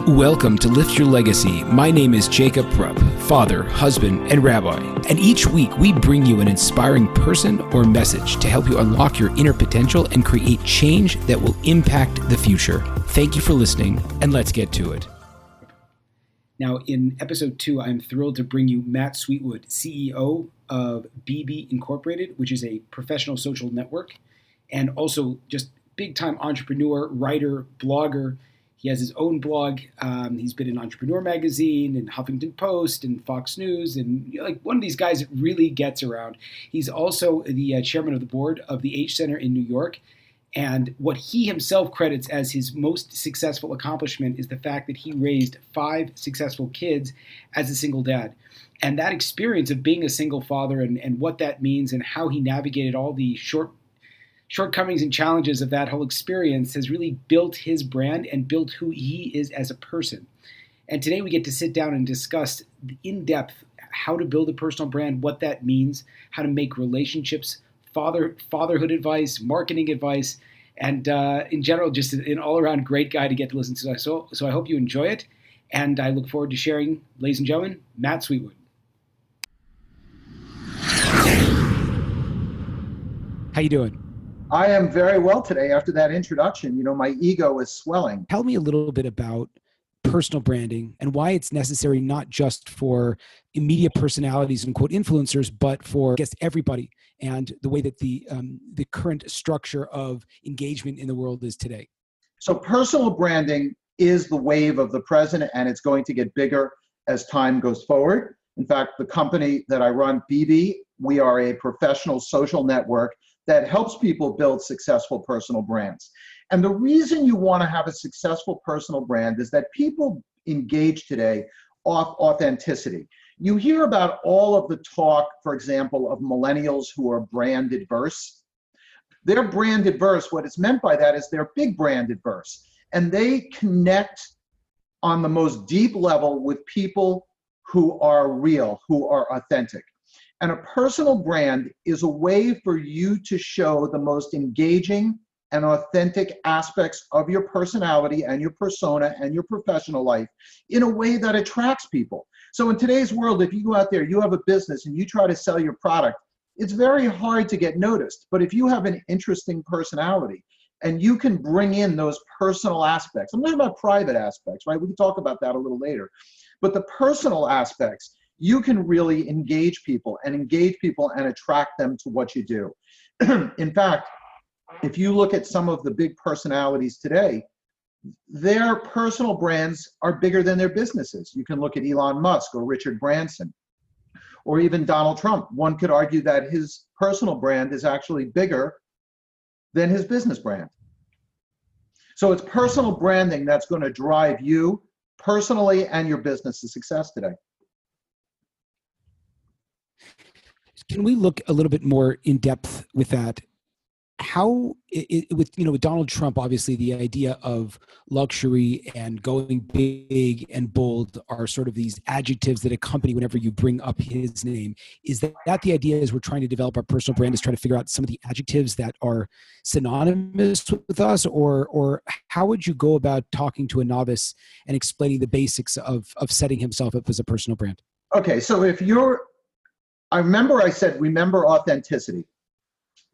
Welcome to Lift Your Legacy. My name is Jacob Rupp, father, husband, and rabbi. And each week we bring you an inspiring person or message to help you unlock your inner potential and create change that will impact the future. Thank you for listening, and let's get to it. Now, in episode 2, I'm thrilled to bring you Matt Sweetwood, CEO of BB Incorporated, which is a professional social network, and also just big-time entrepreneur, writer, blogger. He has his own blog. He's been in Entrepreneur Magazine and Huffington Post and Fox News, and like one of these guys that really gets around. He's also the chairman of the board of the H Center in New York. And what he himself credits as his most successful accomplishment is the fact that he raised 5 successful kids as a single dad. And that experience of being a single father and what that means and how he navigated all the shortcomings and challenges of that whole experience has really built his brand and built who he is as a person. And today we get to sit down and discuss in depth how to build a personal brand, what that means, how to make relationships, fatherhood advice, marketing advice, and in general, just an all-around great guy to get to listen to. So I hope you enjoy it, and I look forward to sharing, ladies and gentlemen, Matt Sweetwood. How you doing? I am very well today after that introduction. You know, my ego is swelling. Tell me a little bit about personal branding and why it's necessary not just for immediate personalities and quote influencers, but for I guess everybody, and the way that the current structure of engagement in the world is today. So personal branding is the wave of the present, and it's going to get bigger as time goes forward. In fact, the company that I run, BB, we are a professional social network that helps people build successful personal brands. And the reason you want to have a successful personal brand is that people engage today off authenticity. You hear about all of the talk, for example, of millennials who are brand adverse. They're brand adverse. What it's meant by that is they're big brand adverse. And they connect on the most deep level with people who are real, who are authentic. And a personal brand is a way for you to show the most engaging and authentic aspects of your personality and your persona and your professional life in a way that attracts people. So in today's world, if you go out there, you have a business and you try to sell your product, it's very hard to get noticed. But if you have an interesting personality and you can bring in those personal aspects, I'm talking about private aspects, right? We can talk about that a little later. But the personal aspects, you can really engage people and attract them to what you do. In fact, if you look at some of the big personalities today, their personal brands are bigger than their businesses. You can look at Elon Musk or Richard Branson or even Donald Trump. One could argue that his personal brand is actually bigger than his business brand. So it's personal branding that's going to drive you personally and your business to success today. Can we look a little bit more in depth with that? How, with Donald Trump, obviously the idea of luxury and going big and bold are sort of these adjectives that accompany whenever you bring up his name. Is that the idea as we're trying to develop our personal brand, is trying to figure out some of the adjectives that are synonymous with us, or how would you go about talking to a novice and explaining the basics of setting himself up as a personal brand? Okay, so I said, remember authenticity.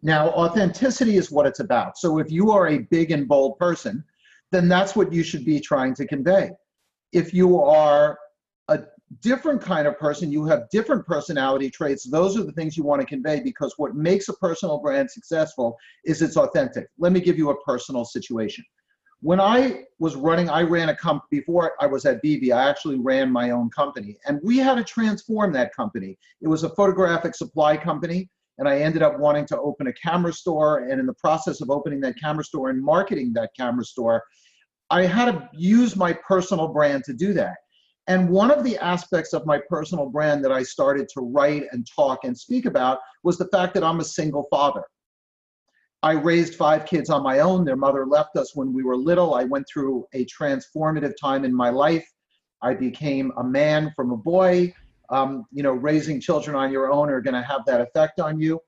Now, authenticity is what it's about. So if you are a big and bold person, then that's what you should be trying to convey. If you are a different kind of person, you have different personality traits, those are the things you want to convey, because what makes a personal brand successful is it's authentic. Let me give you a personal situation. When I ran a company, before I was at BB, I actually ran my own company, and we had to transform that company. It was a photographic supply company, and I ended up wanting to open a camera store, and in the process of opening that camera store and marketing that camera store, I had to use my personal brand to do that. And one of the aspects of my personal brand that I started to write and talk and speak about was the fact that I'm a single father. I raised 5 kids on my own. Their mother left us when we were little. I went through a transformative time in my life. I became a man from a boy. Raising children on your own are going to have that effect on you.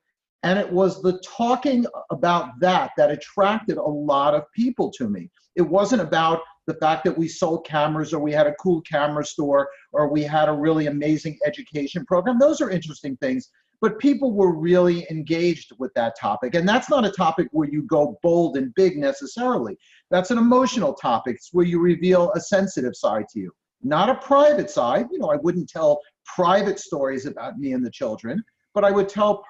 And it was the talking about that attracted a lot of people to me. It wasn't about the fact that we sold cameras, or we had a cool camera store, or we had a really amazing education program. Those are interesting things, but people were really engaged with that topic. And that's not a topic where you go bold and big necessarily. That's an emotional topic. It's where you reveal a sensitive side to you, not a private side. You know, I wouldn't tell private stories about me and the children, but I would tell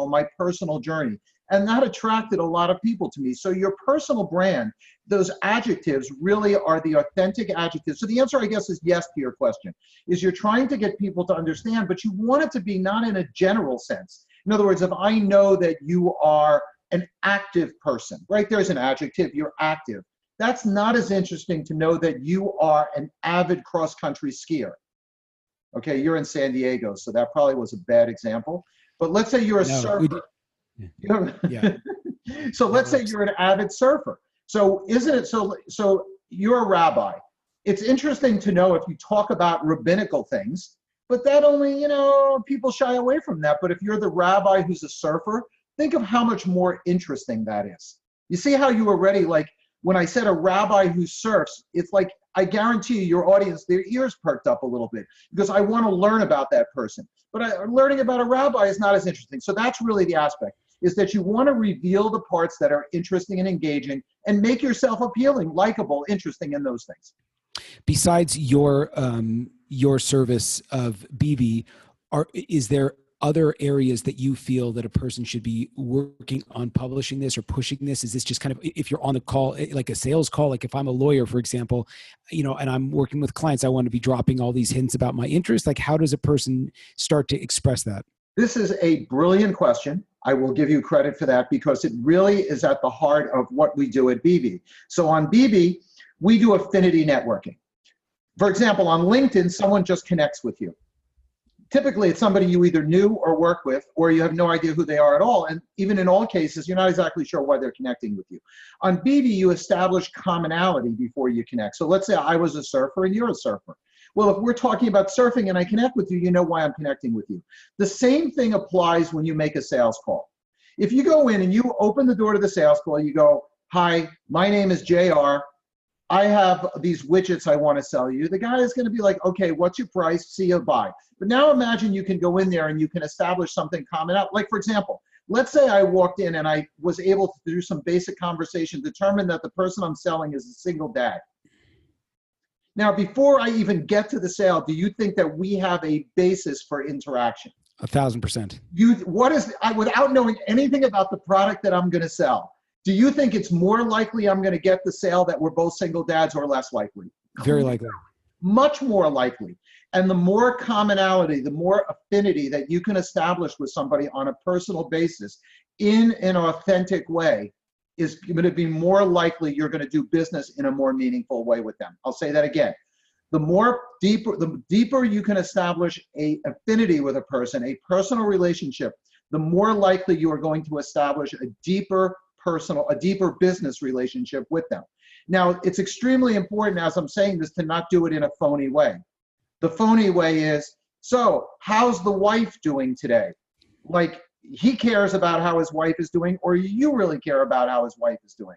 my personal journey. And that attracted a lot of people to me. So your personal brand, those adjectives really are the authentic adjectives. So the answer, I guess, is yes to your question, is you're trying to get people to understand, but you want it to be not in a general sense. In other words, if I know that you are an active person, right? There's an adjective, you're active. That's not as interesting to know that you are an avid cross-country skier. Okay, you're in San Diego, so that probably was a bad example. But let's say you're a surfer. Yeah. So let's say you're an avid surfer. So isn't it so you're a rabbi. It's interesting to know if you talk about rabbinical things, but that only, people shy away from that. But if you're the rabbi who's a surfer, think of how much more interesting that is. You see how you already, like, when I said a rabbi who surfs, it's like, I guarantee you, your audience, their ears perked up a little bit because I want to learn about that person. But learning about a rabbi is not as interesting. So that's really the aspect, is that you want to reveal the parts that are interesting and engaging and make yourself appealing, likable, interesting in those things. Besides your service of BB, is there other areas that you feel that a person should be working on publishing this or pushing this? Is this just kind of, if you're on a call, like a sales call, like if I'm a lawyer, for example, and I'm working with clients, I want to be dropping all these hints about my interests. Like, how does a person start to express that? This is a brilliant question. I will give you credit for that because it really is at the heart of what we do at BB. So on BB, we do affinity networking. For example, on LinkedIn, someone just connects with you. Typically, it's somebody you either knew or work with, or you have no idea who they are at all. And even in all cases, you're not exactly sure why they're connecting with you. On BB, you establish commonality before you connect. So let's say I was a surfer and you're a surfer. Well, if we're talking about surfing and I connect with you, you know why I'm connecting with you. The same thing applies when you make a sales call. If you go in and you open the door to the sales call, you go, "Hi, my name is JR. I have these widgets I want to sell you." The guy is going to be like, "Okay, what's your price? See you, bye." But now imagine you can go in there and you can establish something common out. Like, for example, let's say I walked in and I was able to do some basic conversation, determine that the person I'm selling is a single dad. Now, before I even get to the sale, do you think that we have a basis for interaction? 1,000%. Without knowing anything about the product that I'm going to sell, do you think it's more likely I'm going to get the sale that we're both single dads, or less likely? Very likely. Much more likely. And the more commonality, the more affinity that you can establish with somebody on a personal basis in an authentic way is going to be more likely you're going to do business in a more meaningful way with them. I'll say that again. The deeper you can establish a affinity with a person, a personal relationship, the more likely you are going to establish a deeper business relationship with them. Now, it's extremely important, as I'm saying this, to not do it in a phony way. The phony way is, "So, how's the wife doing today?" Like, he cares about how his wife is doing, or you really care about how his wife is doing.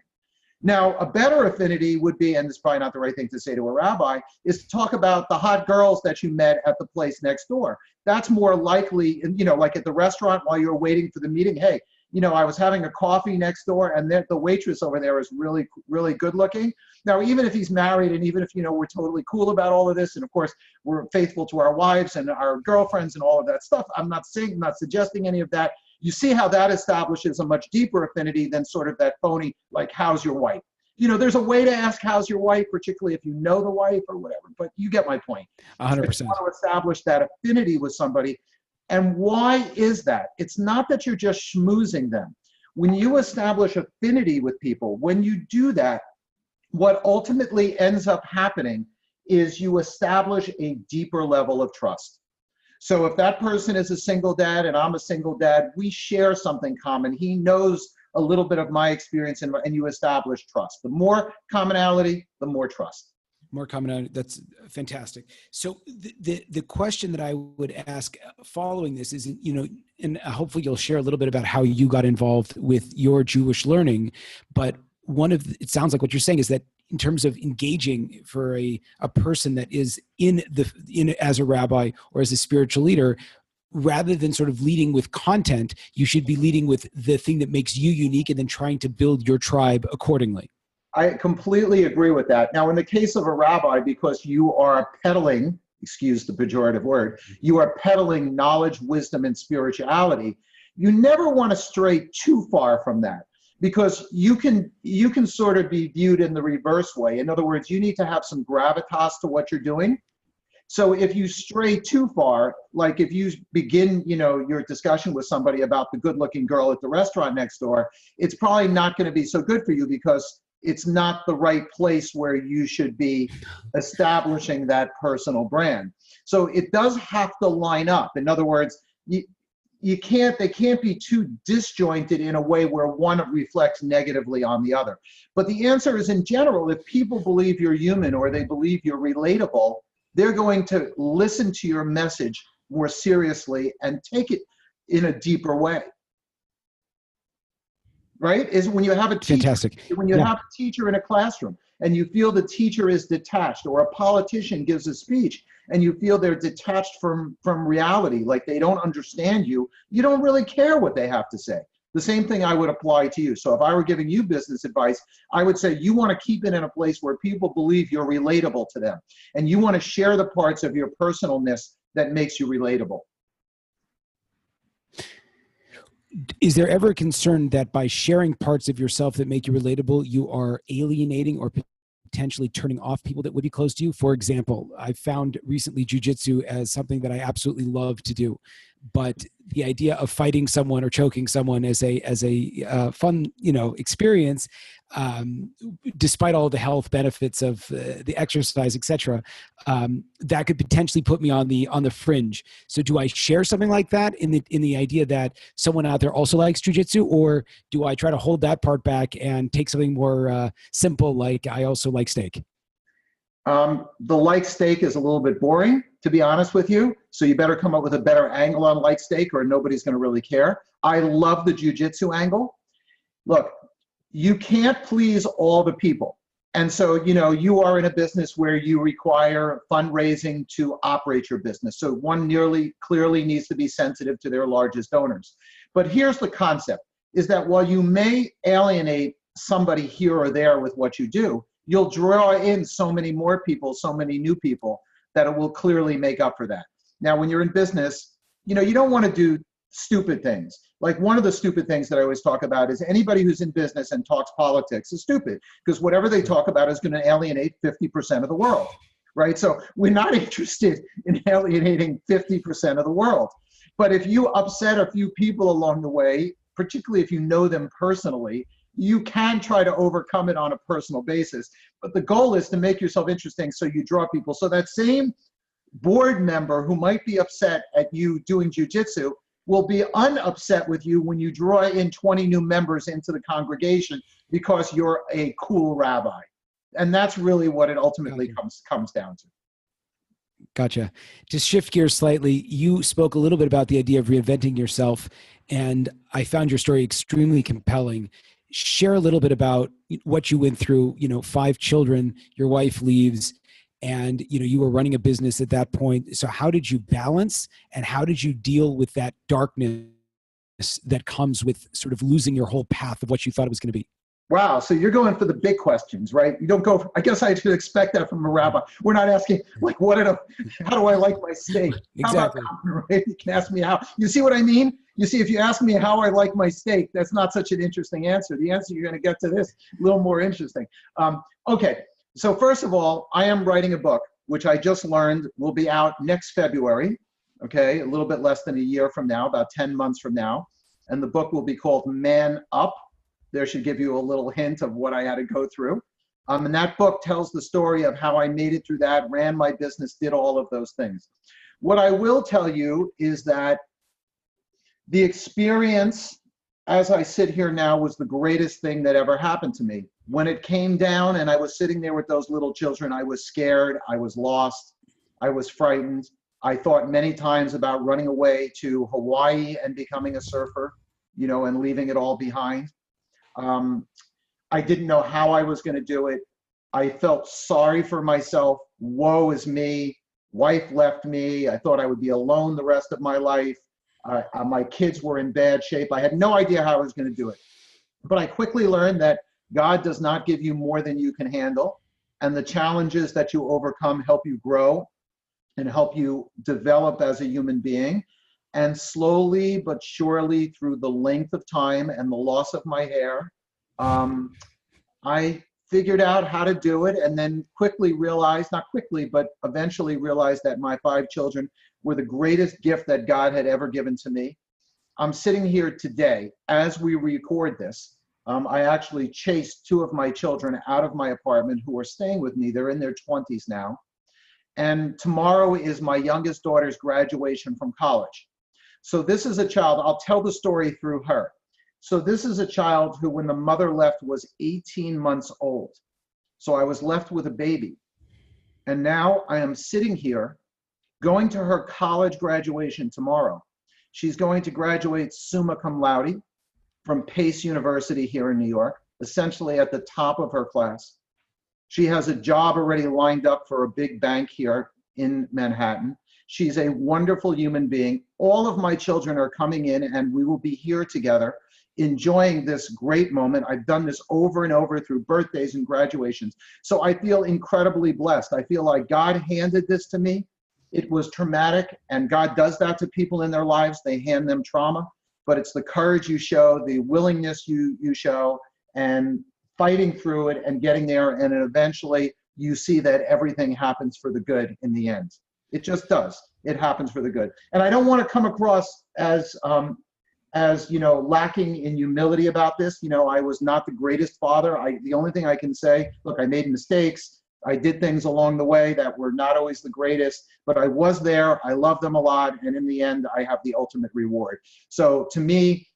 Now, a better affinity would be, and this is probably not the right thing to say to a rabbi, is to talk about the hot girls that you met at the place next door. That's more likely, like at the restaurant while you're waiting for the meeting. "Hey, I was having a coffee next door, and the waitress over there is really, really good looking." Now, even if he's married, and even if, we're totally cool about all of this, and of course, we're faithful to our wives and our girlfriends and all of that stuff, I'm not suggesting any of that. You see how that establishes a much deeper affinity than sort of that phony, like, "How's your wife?" There's a way to ask "How's your wife?" particularly if you know the wife or whatever, but you get my point. 100%. You want to establish that affinity with somebody. And why is that? It's not that you're just schmoozing them. When you establish affinity with people, when you do that, what ultimately ends up happening is you establish a deeper level of trust. So if that person is a single dad and I'm a single dad, we share something common. He knows a little bit of my experience, and you establish trust. The more commonality, the more trust. More commonality. That's fantastic. So the question that I would ask following this is, and hopefully you'll share a little bit about how you got involved with your Jewish learning, but it sounds like what you're saying is that in terms of engaging for a person that is in as a rabbi or as a spiritual leader, rather than sort of leading with content, you should be leading with the thing that makes you unique and then trying to build your tribe accordingly. I completely agree with that. Now, in the case of a rabbi, because you are peddling, excuse the pejorative word, you are peddling knowledge, wisdom, and spirituality, you never want to stray too far from that, because you can sort of be viewed in the reverse way. In other words, you need to have some gravitas to what you're doing. So if you stray too far, like if you begin, your discussion with somebody about the good-looking girl at the restaurant next door, it's probably not going to be so good for you, because it's not the right place where you should be establishing that personal brand. So it does have to line up. In other words, they can't be too disjointed in a way where one reflects negatively on the other. But the answer is, in general, if people believe you're human or they believe you're relatable, they're going to listen to your message more seriously and take it in a deeper way. Right? Is when you have a teacher, Fantastic. when you have a teacher in a classroom and you feel the teacher is detached, or a politician gives a speech and you feel they're detached from reality, like they don't understand you, you don't really care what they have to say. The same thing I would apply to you. So if I were giving you business advice, I would say you want to keep it in a place where people believe you're relatable to them, and you want to share the parts of your personalness that makes you relatable. Is there ever a concern that by sharing parts of yourself that make you relatable, you are alienating or potentially turning off people that would be close to you? For example, I found recently jujitsu as something that I absolutely love to do, but the idea of fighting someone or choking someone as a fun, experience, despite all the health benefits of the exercise, etc., that could potentially put me on the fringe. So, do I share something like that in the idea that someone out there also likes jujitsu, or do I try to hold that part back and take something more simple, like I also like steak? The like steak is a little bit boring, to be honest with you. So you better come up with a better angle on like steak, or nobody's going to really care. I love the jujitsu angle. Look, you can't please all the people. And so, you are in a business where you require fundraising to operate your business. So one clearly needs to be sensitive to their largest donors. But here's the concept, is that while you may alienate somebody here or there with what you do, you'll draw in so many more people, so many new people, that it will clearly make up for that. Now, when you're in business, you don't want to do stupid things. Like, one of the stupid things that I always talk about is anybody who's in business and talks politics is stupid, because whatever they talk about is going to alienate 50% of the world, right? So we're not interested in alienating 50% of the world. But if you upset a few people along the way, particularly if you know them personally, you can try to overcome it on a personal basis. But the goal is to make yourself interesting so you draw people. So that same board member who might be upset at you doing jujitsu will be unupset with you when you draw in 20 new members into the congregation because you're a cool rabbi. And that's really what it ultimately comes down to. Gotcha. To shift gears slightly, you spoke a little bit about the idea of reinventing yourself, and I found your story extremely compelling. Share a little bit about what you went through. 5 children, your wife leaves, and you were running a business at that point. So how did you balance, and how did you deal with that darkness that comes with sort of losing your whole path of what you thought it was going to be? Wow, so you're going for the big questions, right? You don't go, I guess I should expect that from a rabbi. We're not asking, like, how do I like my steak? Exactly. How about, right? You can ask me how. You see what I mean? You see, if you ask me how I like my steak, that's not such an interesting answer. The answer you're going to get to this, a little more interesting. Okay, so first of all, I am writing a book, which I just learned will be out next February, okay? A little bit less than a year from now, about 10 months from now. And the book will be called Man Up. There should give you a little hint of what I had to go through. And that book tells the story of how I made it through that, ran my business, did all of those things. What I will tell you is that the experience, as I sit here now, was the greatest thing that ever happened to me. When it came down and I was sitting there with those little children, I was scared, I was lost, I was frightened. I thought many times about running away to Hawaii and becoming a surfer, and leaving it all behind. I didn't know how I was going to do it. I felt sorry for myself. Woe is me. Wife left me. I thought I would be alone the rest of my life. My kids were in bad shape. I had no idea how I was going to do it. But I quickly learned that God does not give you more than you can handle. And the challenges that you overcome help you grow and help you develop as a human being. And slowly but surely, through the length of time and the loss of my hair, I figured out how to do it, and then quickly realized, not quickly, but eventually realized that my 5 children were the greatest gift that God had ever given to me. I'm sitting here today as we record this. I actually chased 2 of my children out of my apartment who are staying with me. They're in their 20s now. And tomorrow is my youngest daughter's graduation from college. So this is a child, I'll tell the story through her. So this is a child who, when the mother left, was 18 months old. So I was left with a baby. And now I am sitting here going to her college graduation tomorrow. She's going to graduate summa cum laude from Pace University here in New York, essentially at the top of her class. She has a job already lined up for a big bank here in Manhattan. She's a wonderful human being. All of my children are coming in, and we will be here together enjoying this great moment. I've done this over and over through birthdays and graduations. So I feel incredibly blessed. I feel like God handed this to me. It was traumatic, and God does that to people in their lives. They hand them trauma, but it's the courage you show, the willingness you show, and fighting through it and getting there. And then eventually you see that everything happens for the good in the end. It just does. It happens for the good. And I don't want to come across as lacking in humility about this. I was not the greatest father. The only thing I can say, look, I made mistakes. I did things along the way that were not always the greatest, but I was there. I love them a lot. And in the end, I have the ultimate reward. So to me,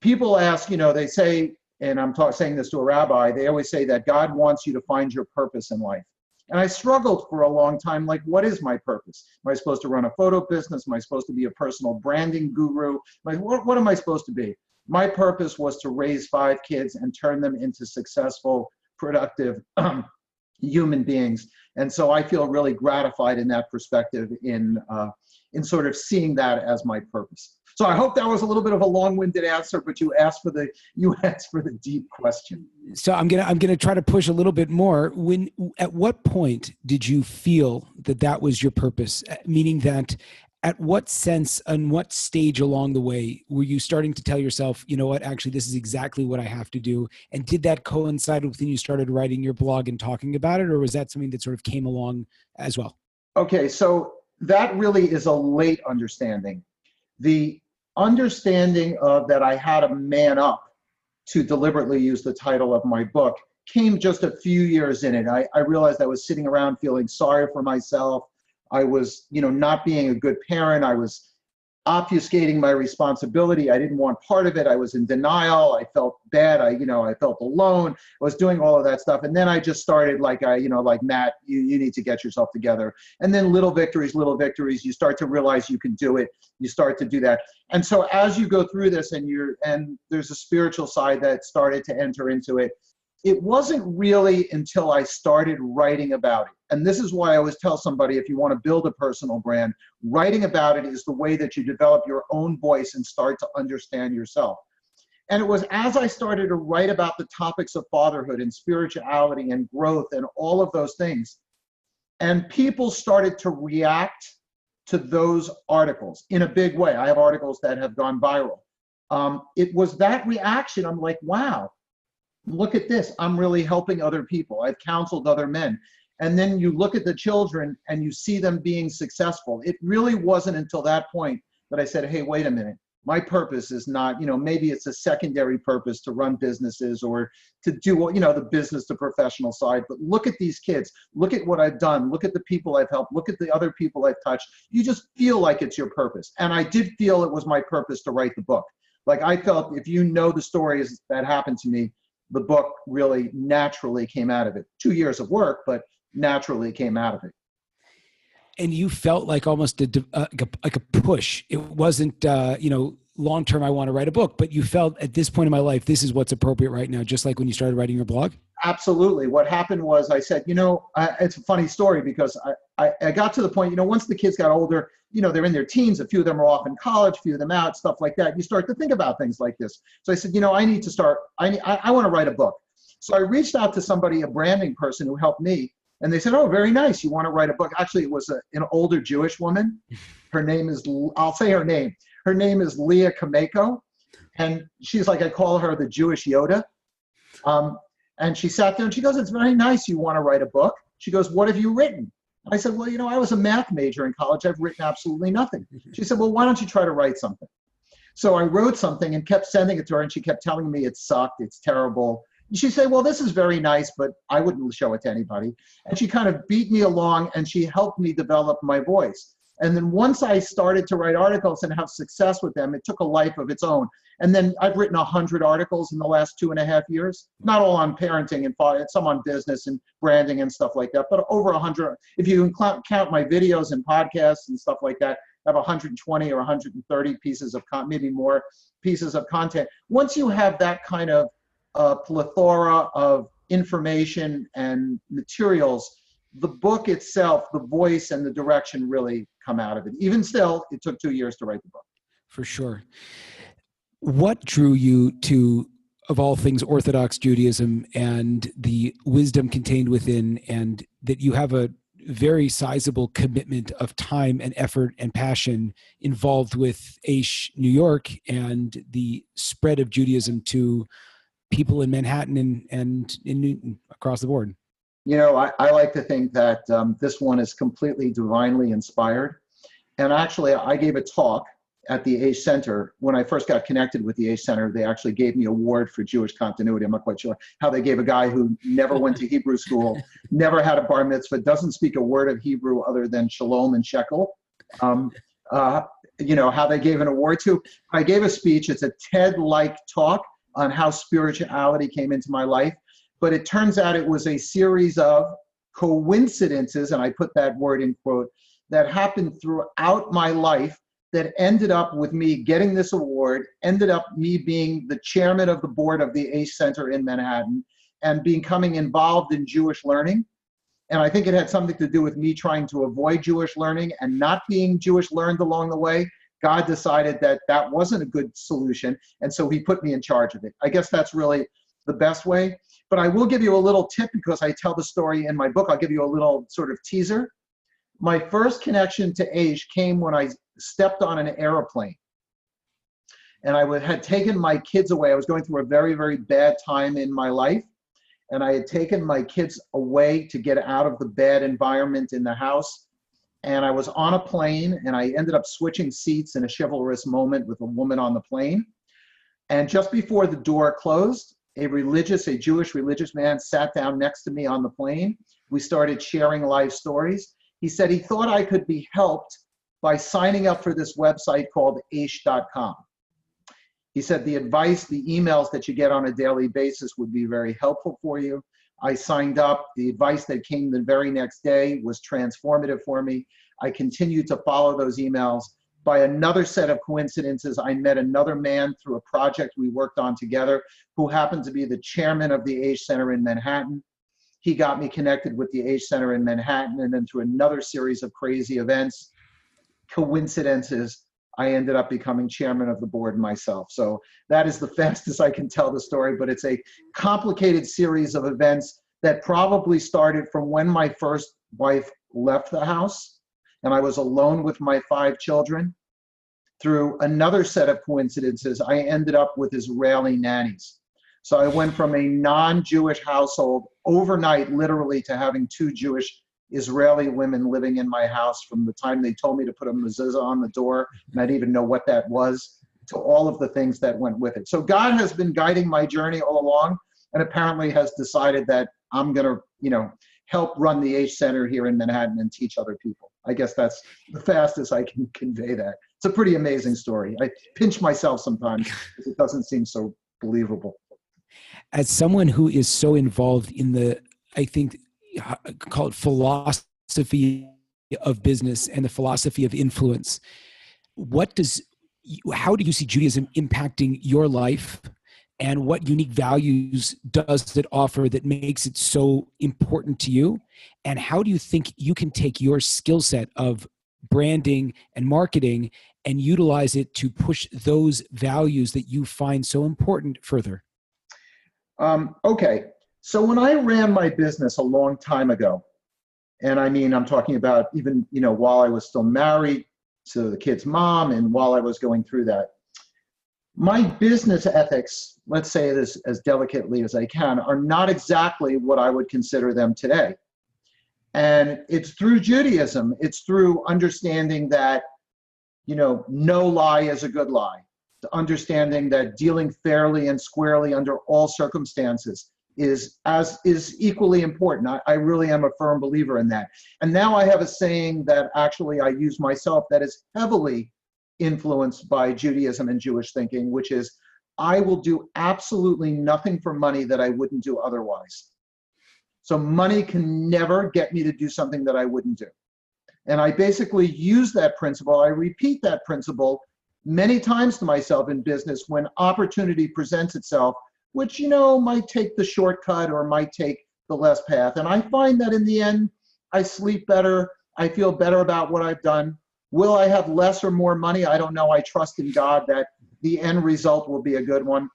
people ask, they say, and I'm saying this to a rabbi, they always say that God wants you to find your purpose in life. And I struggled for a long time, like, what is my purpose? Am I supposed to run a photo business? Am I supposed to be a personal branding guru? Like, what am I supposed to be? My purpose was to raise 5 kids and turn them into successful, productive human beings. And so I feel really gratified in that perspective in sort of seeing that as my purpose. So I hope that was a little bit of a long-winded answer, but you asked for the deep question. So I'm gonna try to push a little bit more. At what point did you feel that was your purpose? Meaning that, at what sense and what stage along the way were you starting to tell yourself, you know what, actually, this is exactly what I have to do? And did that coincide with when you started writing your blog and talking about it, or was that something that sort of came along as well? Okay, so that really is a late understanding. The understanding of that I had to man up, to deliberately use the title of my book, came just a few years in it. I realized I was sitting around feeling sorry for myself. I was, not being a good parent. I was obfuscating my responsibility. I didn't want part of it. I was in denial. I felt bad. I felt alone. I was doing all of that stuff. And then I just started like Matt, you need to get yourself together. And then little victories, you start to realize you can do it. You start to do that. And so as you go through this and there's a spiritual side that started to enter into it, it wasn't really until I started writing about it. And this is why I always tell somebody, if you want to build a personal brand, writing about it is the way that you develop your own voice and start to understand yourself. And it was as I started to write about the topics of fatherhood and spirituality and growth and all of those things, and people started to react to those articles in a big way. I have articles that have gone viral. It was that reaction. I'm like, wow, look at this. I'm really helping other people. I've counseled other men. And then you look at the children and you see them being successful. It really wasn't until that point that I said, hey, wait a minute. My purpose is not, maybe it's a secondary purpose to run businesses or to do, the business to professional side. But look at these kids. Look at what I've done. Look at the people I've helped. Look at the other people I've touched. You just feel like it's your purpose. And I did feel it was my purpose to write the book. Like, I felt, if you know the stories that happened to me, the book really naturally came out of it. 2 years of work, but naturally came out of it. And you felt like almost like a push. It wasn't, long-term, I want to write a book, but you felt at this point in my life, this is what's appropriate right now, just like when you started writing your blog? Absolutely. What happened was I said, it's a funny story because I got to the point, once the kids got older, they're in their teens, a few of them are off in college, a few of them out, stuff like that. You start to think about things like this. So I said, I need to start, I want to write a book. So I reached out to somebody, a branding person who helped me. And they said, oh, very nice. You want to write a book? Actually, it was an older Jewish woman. Her name is, I'll say her name. Her name is Leah Kameko. And she's like, I call her the Jewish Yoda. And she sat there and she goes, it's very nice you want to write a book. She goes, what have you written? I said, well, I was a math major in college. I've written absolutely nothing. She said, well, why don't you try to write something? So I wrote something and kept sending it to her, and she kept telling me it sucked, it's terrible. She said, well, this is very nice, but I wouldn't show it to anybody. And she kind of beat me along, and she helped me develop my voice. And then once I started to write articles and have success with them, it took a life of its own. And then I've written 100 articles in the last 2.5 years, not all on parenting and some on business and branding and stuff like that, but over 100. If you count my videos and podcasts and stuff like that, I have 120 or 130 pieces of maybe more pieces of content. Once you have that kind of plethora of information and materials, the book itself, the voice and the direction really come out of it. Even still, it took 2 years to write the book. For sure. What drew you to, of all things, Orthodox Judaism and the wisdom contained within, and that you have a very sizable commitment of time and effort and passion involved with Aish, New York, and the spread of Judaism to people in Manhattan and in Newton across the board? I like to think that this one is completely divinely inspired. And actually, I gave a talk at the Aish Center. When I first got connected with the Aish Center, they actually gave me an award for Jewish continuity. I'm not quite sure how they gave a guy who never went to Hebrew school, never had a bar mitzvah, doesn't speak a word of Hebrew other than shalom and shekel. How they gave an award to. I gave a speech. It's a TED-like talk on how spirituality came into my life. But it turns out it was a series of coincidences, and I put that word in quote, that happened throughout my life that ended up with me getting this award, ended up me being the chairman of the board of the Aish Center in Manhattan, and becoming involved in Jewish learning. And I think it had something to do with me trying to avoid Jewish learning and not being Jewish learned along the way. God decided that that wasn't a good solution, and so he put me in charge of it. I guess that's really the best way. But I will give you a little tip because I tell the story in my book. I'll give you a little sort of teaser. My first connection to Aish came when I stepped on an airplane. And I had taken my kids away. I was going through a very, very bad time in my life. And I had taken my kids away to get out of the bad environment in the house. And I was on a plane, and I ended up switching seats in a chivalrous moment with a woman on the plane. And just before the door closed, a Jewish religious man sat down next to me on the plane. We started sharing life stories. He said he thought I could be helped by signing up for this website called aish.com. He said the advice, the emails that you get on a daily basis would be very helpful for you. I signed up. The advice that came the very next day was transformative for me. I continued to follow those emails. By another set of coincidences, I met another man through a project we worked on together who happened to be the chairman of the Aish Center in Manhattan. He got me connected with the Aish Center in Manhattan, and then through another series of crazy events, coincidences, I ended up becoming chairman of the board myself. So that is the fastest I can tell the story, but it's a complicated series of events that probably started from when my first wife left the house and I was alone with my 5 children. Through another set of coincidences, I ended up with Israeli nannies. So I went from a non-Jewish household overnight, literally, to having 2 Jewish Israeli women living in my house from the time they told me to put a mezuzah on the door, and I didn't even know what that was, to all of the things that went with it. So God has been guiding my journey all along, and apparently has decided that I'm going to, help run the Aish Center here in Manhattan and teach other people. I guess that's the fastest I can convey that. It's a pretty amazing story. I pinch myself sometimes because it doesn't seem so believable. As someone who is so involved in the, I think, call it philosophy of business and the philosophy of influence, what does how do you see Judaism impacting your life, and what unique values does it offer that makes it so important to you? And how do you think you can take your skill set of branding and marketing and utilize it to push those values that you find so important further? Okay. So when I ran my business a long time ago, and I mean, I'm talking about even, while I was still married to the kid's mom and while I was going through that, my business ethics, let's say this as delicately as I can, are not exactly what I would consider them today. And it's through Judaism. It's through understanding that, no lie is a good lie. Understanding that dealing fairly and squarely under all circumstances is equally important. I really am a firm believer in that. And now I have a saying that actually I use myself that is heavily influenced by Judaism and Jewish thinking, which is, I will do absolutely nothing for money that I wouldn't do otherwise. So money can never get me to do something that I wouldn't do. And I basically use that principle. I repeat that principle many times to myself in business when opportunity presents itself, which, might take the shortcut or might take the less path. And I find that in the end, I sleep better. I feel better about what I've done. Will I have less or more money? I don't know. I trust in God that the end result will be a good one.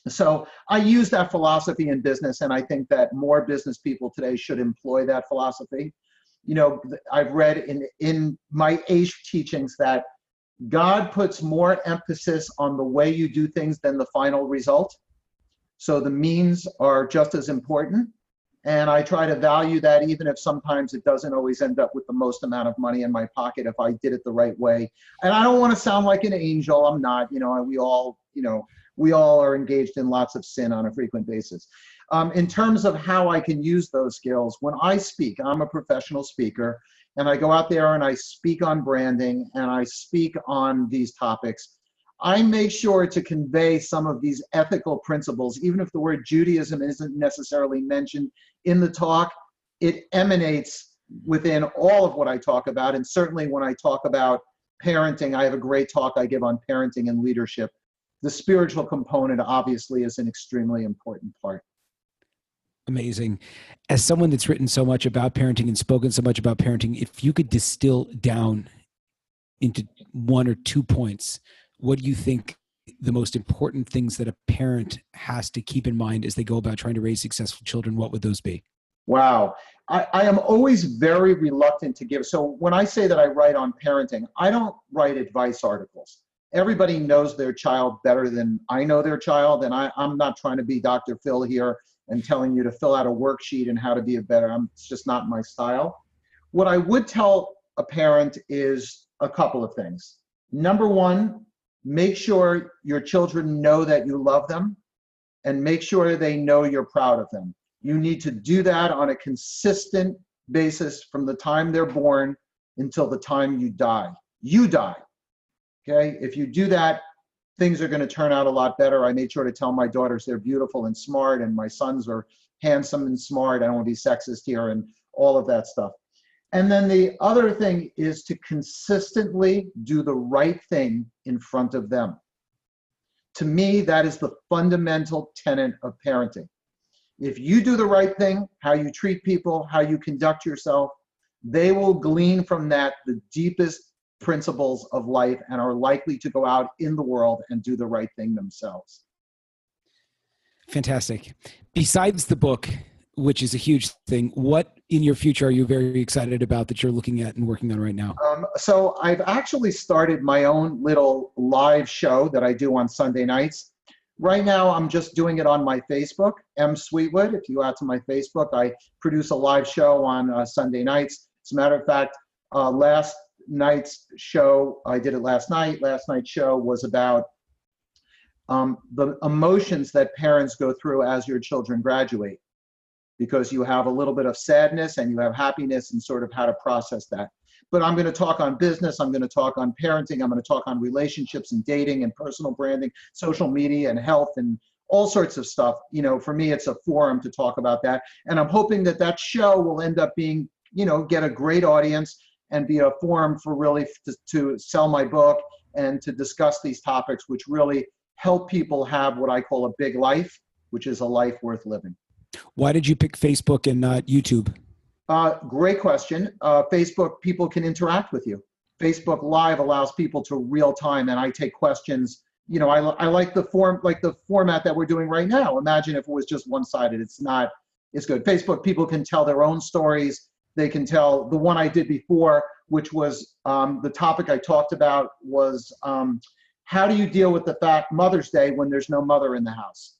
So I use that philosophy in business, and I think that more business people today should employ that philosophy. I've read in my Aish teachings that God puts more emphasis on the way you do things than the final result. So the means are just as important. And I try to value that, even if sometimes it doesn't always end up with the most amount of money in my pocket if I did it the right way. And I don't want to sound like an angel. I'm not. We all are engaged in lots of sin on a frequent basis. In terms of how I can use those skills, when I speak, I'm a professional speaker, and I go out there and I speak on branding and I speak on these topics. I make sure to convey some of these ethical principles, even if the word Judaism isn't necessarily mentioned in the talk. It emanates within all of what I talk about. And certainly when I talk about parenting, I have a great talk I give on parenting and leadership. The spiritual component obviously is an extremely important part. Amazing. As someone that's written so much about parenting and spoken so much about parenting, if you could distill down into 1 or 2 points, what do you think the most important things that a parent has to keep in mind as they go about trying to raise successful children? What would those be? Wow. I am always very reluctant to give. So when I say that I write on parenting, I don't write advice articles. Everybody knows their child better than I know their child. And I'm not trying to be Dr. Phil here and telling you to fill out a worksheet and how to be a better. It's just not my style. What I would tell a parent is a couple of things. Number one, make sure your children know that you love them, and make sure they know you're proud of them. You need to do that on a consistent basis from the time they're born until the time you die. You die. Okay? If you do that, things are going to turn out a lot better. I made sure to tell my daughters they're beautiful and smart, and my sons are handsome and smart. I don't want to be sexist here and all of that stuff. And then the other thing is to consistently do the right thing in front of them. To me, that is the fundamental tenet of parenting. If you do the right thing, how you treat people, how you conduct yourself, they will glean from that the deepest principles of life and are likely to go out in the world and do the right thing themselves. Fantastic. Besides the book, which is a huge thing, what in your future are you very excited about that you're looking at and working on right now? So I've actually started my own little live show that I do on Sunday nights. Right now, I'm just doing it on my Facebook, Sweetwood. If you go out to my Facebook, I produce a live show on Sunday nights. As a matter of fact, last night's show, I did it last night. Last night's show was about the emotions that parents go through as your children graduate, because you have a little bit of sadness and you have happiness and sort of how to process that. But I'm going to talk on business. I'm going to talk on parenting. I'm going to talk on relationships and dating and personal branding, social media and health and all sorts of stuff. For me, it's a forum to talk about that. And I'm hoping that that show will end up being, get a great audience and be a forum for really to sell my book and to discuss these topics, which really help people have what I call a big life, which is a life worth living. Why did you pick Facebook and not YouTube? Great question. Facebook, people can interact with you. Facebook Live allows people to real time, and I take questions. You know, I like the format that we're doing right now. Imagine if it was just one-sided. It's good. Facebook, people can tell their own stories. They can tell the one I did before, which was the topic I talked about was how do you deal with the fact Mother's Day when there's no mother in the house?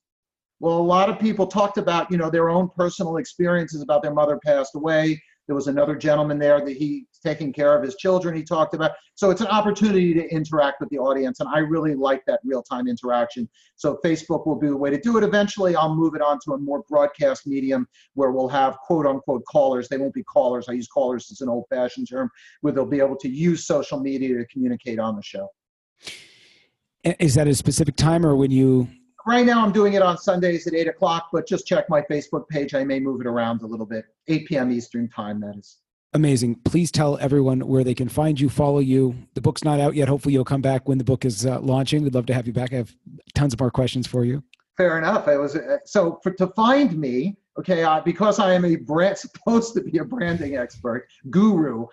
Well, a lot of people talked about, you know, their own personal experiences about their mother passed away. There was another gentleman there that he's taking care of his children he talked about. So it's an opportunity to interact with the audience, and I really like that real-time interaction. So Facebook will be the way to do it. Eventually, I'll move it on to a more broadcast medium where we'll have quote-unquote callers. They won't be callers. I use callers as an old-fashioned term, where they'll be able to use social media to communicate on the show. Is that a specific time or when you... Right now, I'm doing it on Sundays at 8 o'clock, but just check my Facebook page. I may move it around a little bit. 8 p.m. Eastern time, that is. Amazing. Please tell everyone where they can find you, follow you. The book's not out yet. Hopefully you'll come back when the book is launching. We'd love to have you back. I have tons more questions for you. Fair enough. To find me, okay, because I am supposed to be a branding expert, guru,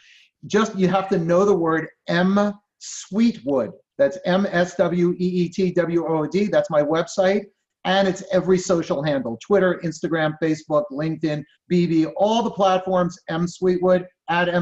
you have to know the word Sweetwood. That's Sweetwood. That's my website. And it's every social handle: Twitter, Instagram, Facebook, LinkedIn, BB, all the platforms, Sweetwood,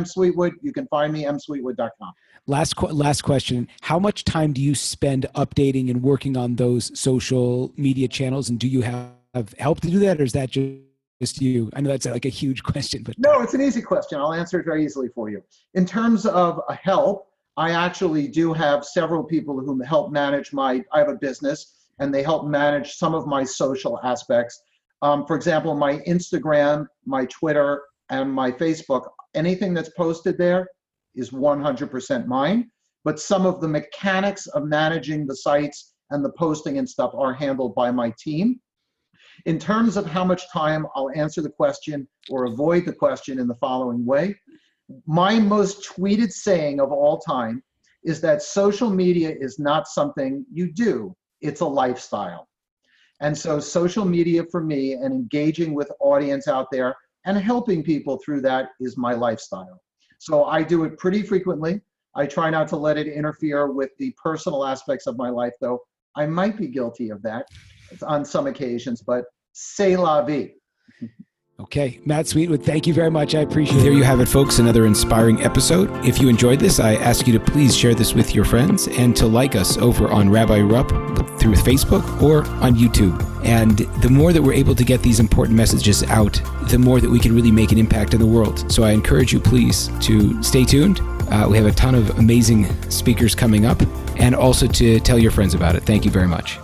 @Sweetwood. You can find me, msweetwood.com. Last question. How much time do you spend updating and working on those social media channels? And do you have help to do that, or is that just you? I know that's like a huge question, but no, it's an easy question. I'll answer it very easily for you. In terms of help, I actually do have several people who help manage I have a business, and they help manage some of my social aspects. For example, my Instagram, my Twitter, and my Facebook, anything that's posted there is 100% mine. But some of the mechanics of managing the sites and the posting and stuff are handled by my team. In terms of how much time, I'll answer the question or avoid the question in the following way. My most tweeted saying of all time is that social media is not something you do, it's a lifestyle. And so social media for me and engaging with audience out there and helping people through that is my lifestyle. So I do it pretty frequently. I try not to let it interfere with the personal aspects of my life, though I might be guilty of that on some occasions, but c'est la vie. Okay, Matt Sweetwood, thank you very much. I appreciate it. There you have it, folks, another inspiring episode. If you enjoyed this, I ask you to please share this with your friends and to like us over on Rabbi Rupp through Facebook or on YouTube. And the more that we're able to get these important messages out, the more that we can really make an impact in the world. So I encourage you, please, to stay tuned. We have a ton of amazing speakers coming up, and also to tell your friends about it. Thank you very much.